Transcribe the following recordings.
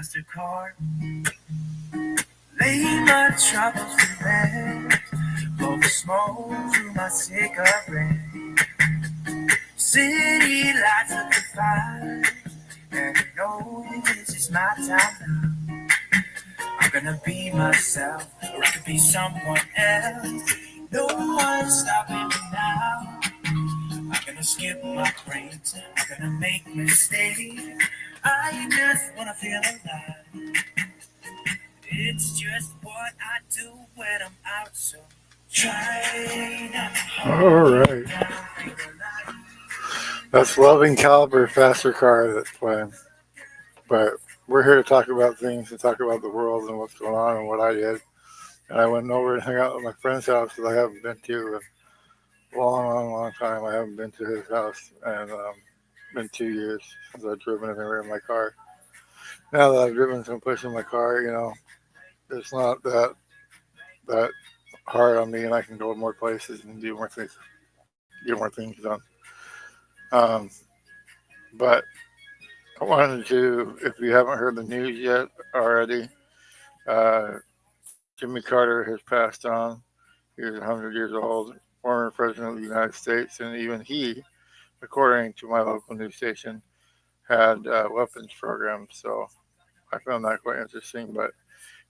MasterCard. Lay my troubles to rest. Blow the smoke through my cigarette. City lights looking fine. And I know this is my time now. I'm gonna be myself, or I could be someone else. No one's stopping me now. I'm gonna skip my breaks. I'm gonna make mistakes. I just wanna feel alive. It's just what I do when I'm out, so try not to hold All me right. down for your life. That's Loving Caliber Faster Car that's playing. But we're here to talk about things and talk about the world and what's going on and what I did. And I went over and hung out at my friend's house that I haven't been to a long time. I haven't been to his house, and been 2 years since I've driven anywhere in my car. Now that I've driven someplace in my car, it's not that hard on me, and I can go more places and do more things, get more things done. Um, but I wanted to, if you haven't heard the news yet already, uh, Jimmy Carter has passed on. He was 100 years old, former president of the United States, and even he, according to my local news station, had weapons programs. So I found that quite interesting. But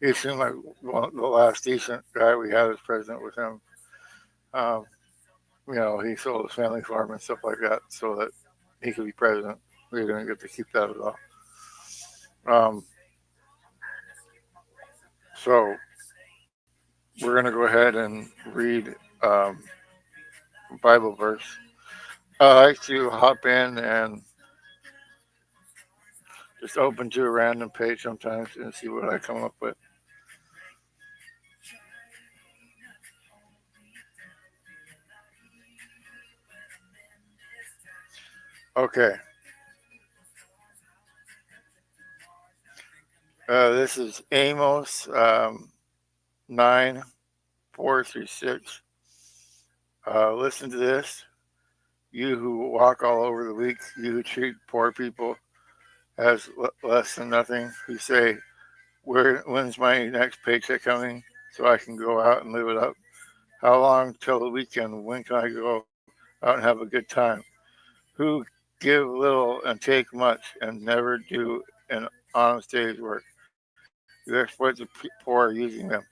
he seemed like the last decent guy we had as president with him. Um, he sold his family farm and stuff like that so that he could be president. We didn't get to keep that at all. Um, so we're going to go ahead and read um, a Bible verse. I like to hop in and just open to a random page sometimes and see what I come up with. Okay, this is Amos 9 4 through 6. Listen to this. You who walk all over the weak, you who treat poor people as less than nothing, who say, when's my next paycheck coming so I can go out and live it up? How long till the weekend? When can I go out and have a good time? Who give little and take much and never do an honest day's work? You exploit the poor using them,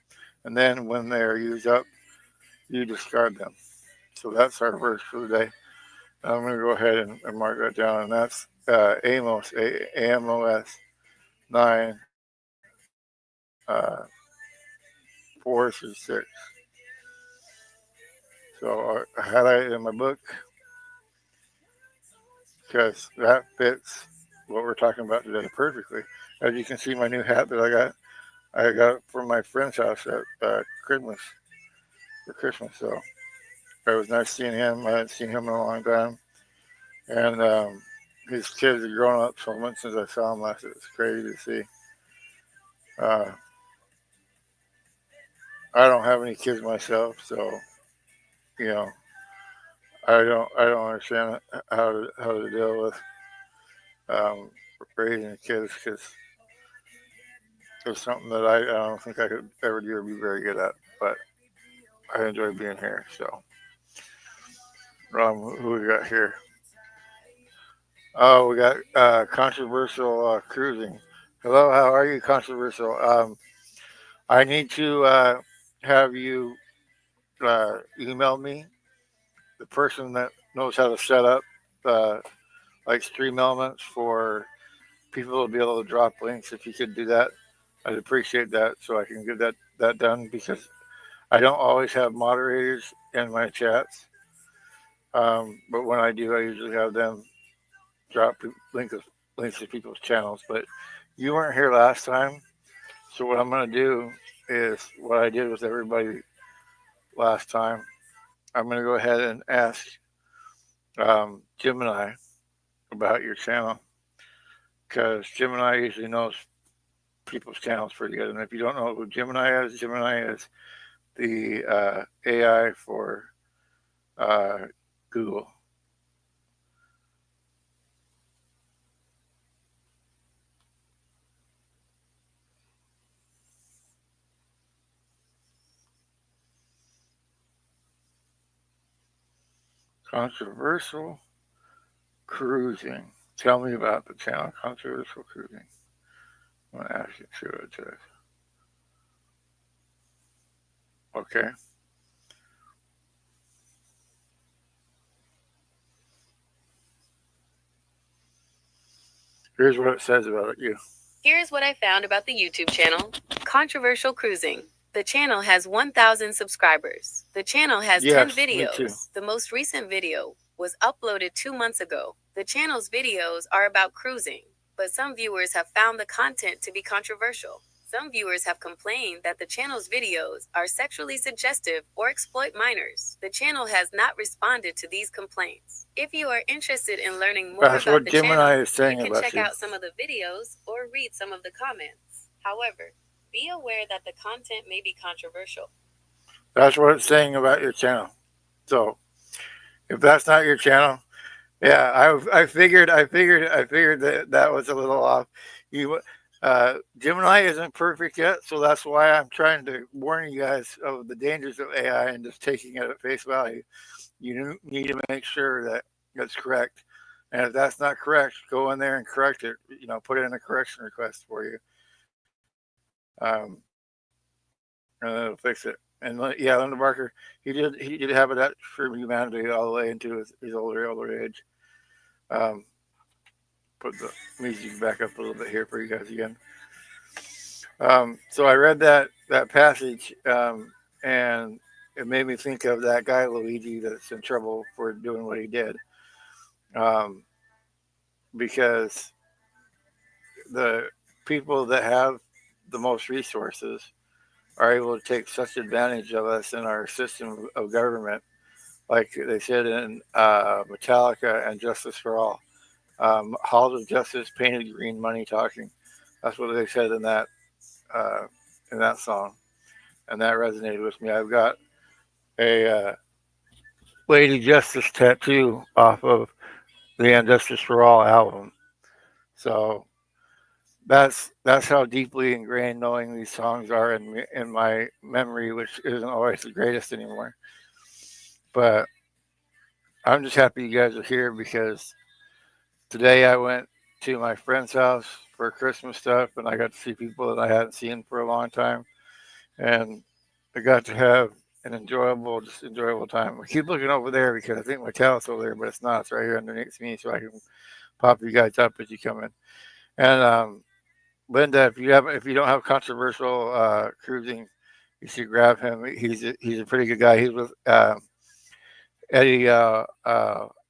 and then when they are used up, you discard them. So that's our verse for the day. I'm going to go ahead and mark that down, and that's Amos, A-M-O-S 9, 4 through 6. So I highlighted in my book because that fits what we're talking about today perfectly. As you can see, my new hat that I got it from my friend's house at Christmas for Christmas. So it was nice seeing him. I hadn't seen him in a long time, and his kids are grown up so much since I saw him last. It was crazy to see. Uh, I don't have any kids myself, so you know I don't understand how to deal with um, raising kids because it's something that I don't think I could ever do or be very good at. But I enjoy being here. So who we got here? Oh, we got controversial cruising. Hello, how are you, controversial? I need to have you email me the person that knows how to set up uh, like stream elements for people to be able to drop links. If you could do that, I'd appreciate that so I can get that done because I don't always have moderators in my chats. But when I do, I usually have them drop links to people's channels. But you weren't here last time, so what I'm going to do is what I did with everybody last time. I'm going to go ahead and ask Gemini about your channel because Gemini usually knows people's channels pretty good. And if you don't know who Gemini is the AI for uh, Google. Controversial cruising. Tell me about the channel Controversial Cruising. I'm going to ask you to see what it says. Okay. Here's what it says about you. Here's what I found about the YouTube channel Controversial Cruising. The channel has 1,000 subscribers. The channel has 10 Yes, me too. videos. The most recent video was uploaded 2 months ago. The channel's videos are about cruising, but some viewers have found the content to be controversial. Some viewers have complained that the channel's videos are sexually suggestive or exploit minors. The channel has not responded to these complaints. If you are interested in learning more That's about what the Gemini channel, is saying you can about check you. out some of the videos or read some of the comments. However, be aware that the content may be controversial. That's what it's saying about your channel. So if that's not your channel, yeah, I figured that that was a little off. You, Gemini isn't perfect yet, so that's why I'm trying to warn you guys of the dangers of AI and just taking it at face value. You need to make sure that it's correct, and if that's not correct, go in there and correct it. Put in a correction request for you, and then it'll fix it. And yeah, Linda Barker, he did have that for humanity all the way into his older age. Um, put the music back up a little bit here for you guys again. So I read that passage, and it made me think of that guy Luigi that's in trouble for doing what he did, um, because the people that have the most resources are able to take such advantage of us in our system of government, like they said in Metallica and Justice for All. Halls of Justice, painted green, money talking. That's what they said uh, in that song, and that resonated with me. I've got a Lady Justice tattoo off of the And Justice for All album, so that's how deeply ingrained knowing these songs are in my memory, which isn't always the greatest anymore. But I'm just happy you guys are here because today I went to my friend's house for Christmas stuff, and I got to see people that I hadn't seen for a long time, and I got to have an enjoyable time. I keep looking over there because I think my talent's over there, but it's not. It's right here underneath me, so I can pop you guys up as you come in. And Linda, if you don't have controversial cruising, you should grab him. He's a pretty good guy. He's with Eddie.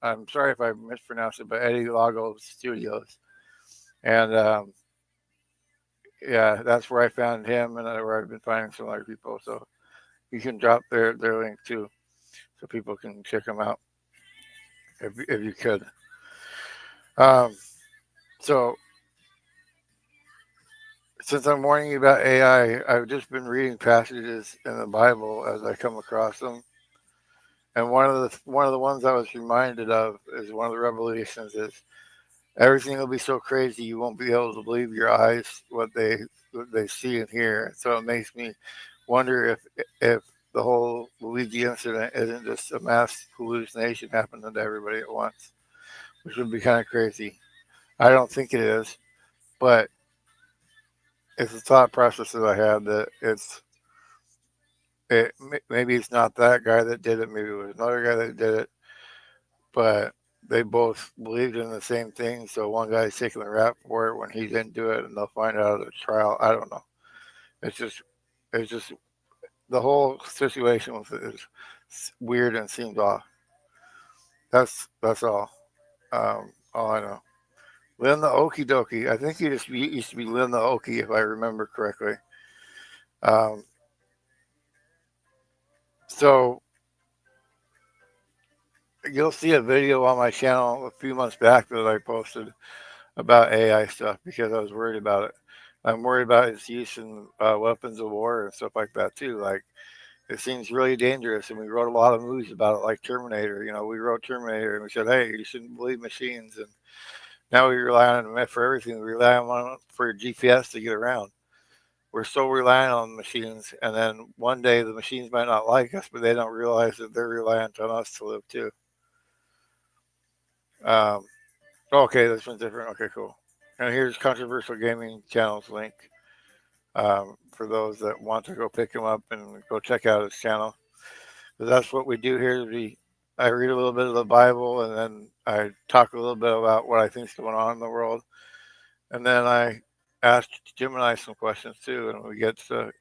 I'm sorry if I mispronounced it, but Eddie Lago Studios, and yeah, that's where I found him, and where I've been finding some other people. So you can drop their link too, so people can check them out if you could. Um, so since I'm warning you about AI, I've just been reading passages in the Bible as I come across them, and one of the ones I was reminded of is one of the revelations is everything will be so crazy you won't be able to believe your eyes what they see and hear. So it makes me wonder if the whole Luigi incident isn't just a mass hallucination happening to everybody at once, which would be kind of crazy. I don't think it is, but it's a thought process that I had that maybe it's not that guy that did it, maybe it was another guy that did it, but they both believed in the same thing. So one guy's taking the rap for it when he didn't do it, and they'll find out at the trial. I don't know. It's just, it's just the whole situation with it is weird and seems off. That's all I know. Lynn the Okie Dokie. I think he used to be Lynn the Okie, if I remember correctly. Um, so you'll see a video on my channel a few months back that I posted about AI stuff because I was worried about it. I'm worried about its use in weapons of war and stuff like that too. Like it seems really dangerous, and we wrote a lot of movies about it, like Terminator. We wrote Terminator, and we said, "Hey, you shouldn't believe machines." And now we rely on them for everything. We rely on it for GPS to get around. We're so reliant on machines, and then one day the machines might not like us, but they don't realize that they're reliant on us to live too. Um, okay, this one's different. Okay, cool. And here's controversial gaming channels link for those that want to go pick him up and go check out his channel. Because that's what we do here. I read a little bit of the Bible and then I talk a little bit about what I think is going on in the world, and then I asked Jim and I some questions too, and we get to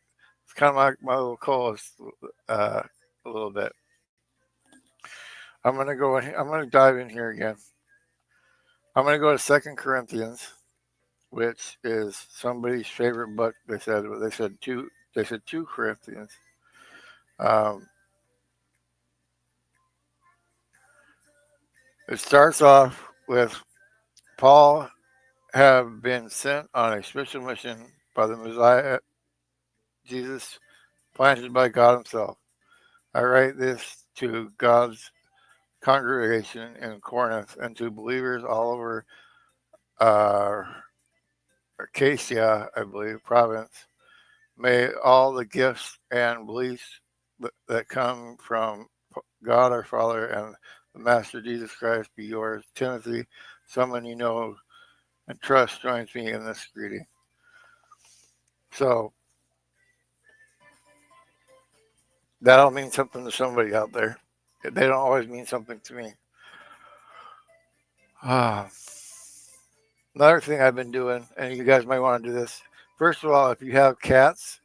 it's kind of my little co-host uh, a little bit. I'm gonna dive in here again. I'm gonna go to Second Corinthians, which is somebody's favorite book. They said two Corinthians. Um, it starts off with Paul have been sent on a special mission by the Messiah Jesus, planted by God Himself. I write this to God's congregation in Corinth and to believers all over uh, Acacia, I believe, province. May all the gifts and beliefs that come from God our Father and the Master Jesus Christ be yours. Timothy, someone you know and trust, joins me in this greeting. So that'll mean something to somebody out there. They don't always mean something to me. Ah, another thing I've been doing, and you guys might want to do this. First of all, if you have cats,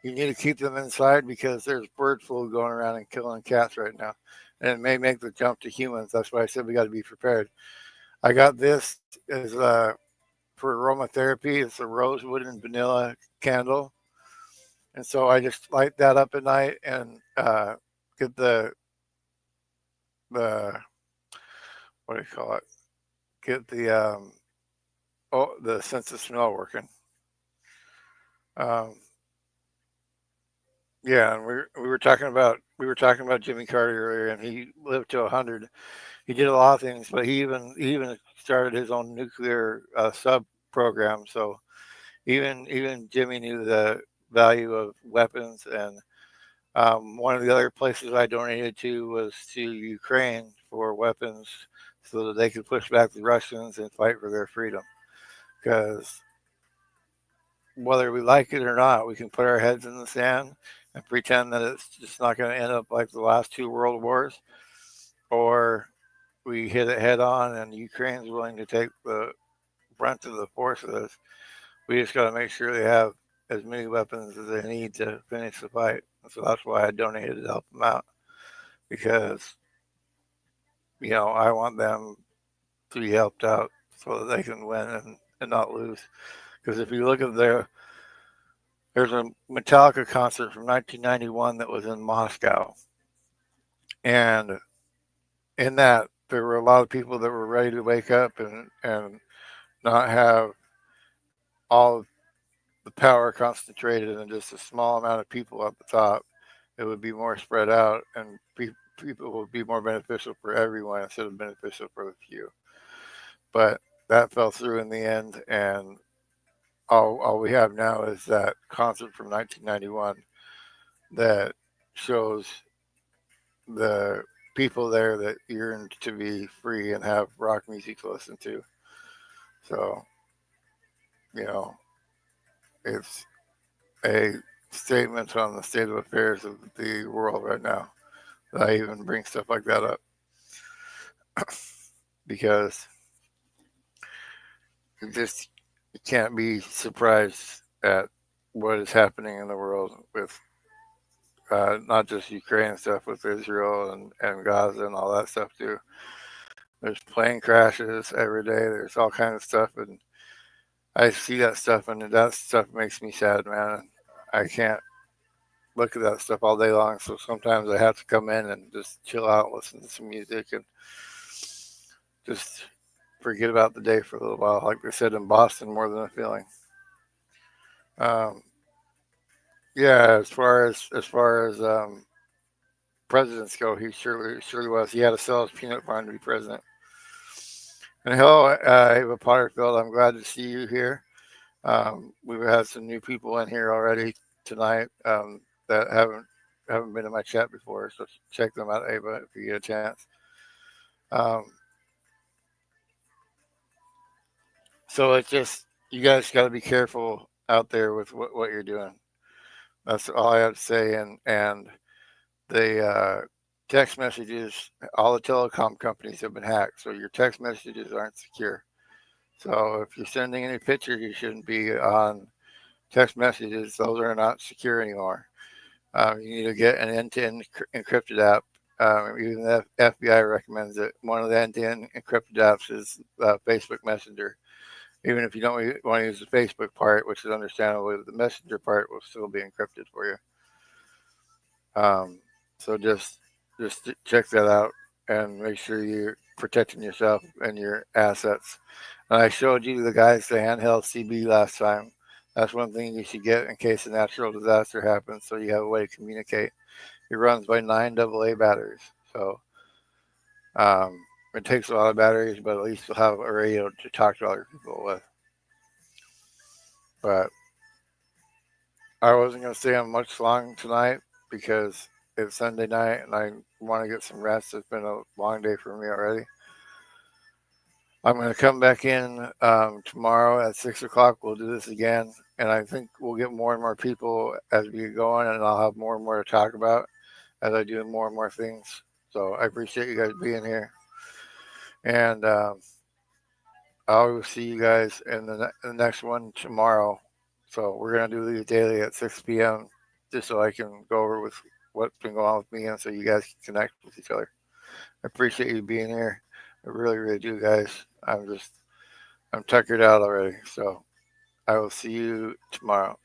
you need to keep them inside because there's bird flu going around and killing cats right now. And it may make the jump to humans. That's why I said we got to be prepared. I got this as for aromatherapy. It's a rosewood and vanilla candle. And so I just light that up at night and get the what do you call it? Get the sense of smell working. Um, yeah, and we were talking about Jimmy Carter earlier, and he lived to 100. He did a lot of things, but he even started his own nuclear sub program. So even Jimmy knew the value of weapons. And one of the other places I donated to was to Ukraine for weapons, so that they could push back the Russians and fight for their freedom. Because whether we like it or not, we can put our heads in the sand and pretend that it's just not going to end up like the last two world wars, or we hit it head on and Ukraine's willing to take the brunt of the force of this. We just got to make sure they have as many weapons as they need to finish the fight. And so that's why I donated to help them out, because I want them to be helped out so that they can win and not lose. Because if you look at there's a Metallica concert from 1991 that was in Moscow, and in that there were a lot of people that were ready to wake up and not have all the power concentrated in just a small amount of people at the top. It would be more spread out, and people would be more beneficial for everyone instead of beneficial for the few. But that fell through in the end, and all we have now is that concert from 1991 that shows the people there that yearned to be free and have rock music to listen to. So, you know, it's a statement on the state of affairs of the world right now that I even bring stuff like that up, because you can't be surprised at what is happening in the world with not just Ukraine stuff, with Israel and Gaza and all that stuff too. There's plane crashes every day. There's all kinds of stuff, and I see that stuff, and that stuff makes me sad, man. I can't look at that stuff all day long. So sometimes I have to come in and just chill out, listen to some music, and just forget about the day for a little while. Like they said in Boston, more than a feeling. Um, yeah, as far as presidents go, he surely was. He had to sell his peanut farm to be president. And hello, Ava Potterfield. I'm glad to see you here. We've had some new people in here already tonight that haven't been in my chat before, so check them out, Ava, if you get a chance. Um, So it's just you guys got to be careful out there with what you're doing. That's all I have to say. And the text messages, all the telecom companies have been hacked, so your text messages aren't secure. So if you're sending any pictures, you shouldn't be on text messages. Those are not secure anymore. You need to get an end-to-end encrypted app. Even the FBI recommends it. One of the end-to-end encrypted apps is Facebook Messenger. Even if you don't want to use the Facebook part, which is understandable, the Messenger part will still be encrypted for you. Um, so just check that out and make sure you're protecting yourself and your assets. And I showed you the guys the handheld CB last time. That's one thing you should get in case a natural disaster happens, so you have a way to communicate. It runs by 9 AA batteries, so um, it takes a lot of batteries, but at least you'll have a radio to talk to other people with. But I wasn't going to stay on much long tonight because it's Sunday night and I want to get some rest. It's been a long day for me already. I'm going to come back in tomorrow at 6 o'clock. We'll do this again. And I think we'll get more and more people as we get going, and I'll have more and more to talk about as I do more and more things. So I appreciate you guys being here. And I will see you guys in the next one tomorrow. So we're going to do these daily at 6 p.m. just so I can go over with what's been going on with me and so you guys can connect with each other. I appreciate you being here. I really, really do, guys. I'm tuckered out already. So I will see you tomorrow.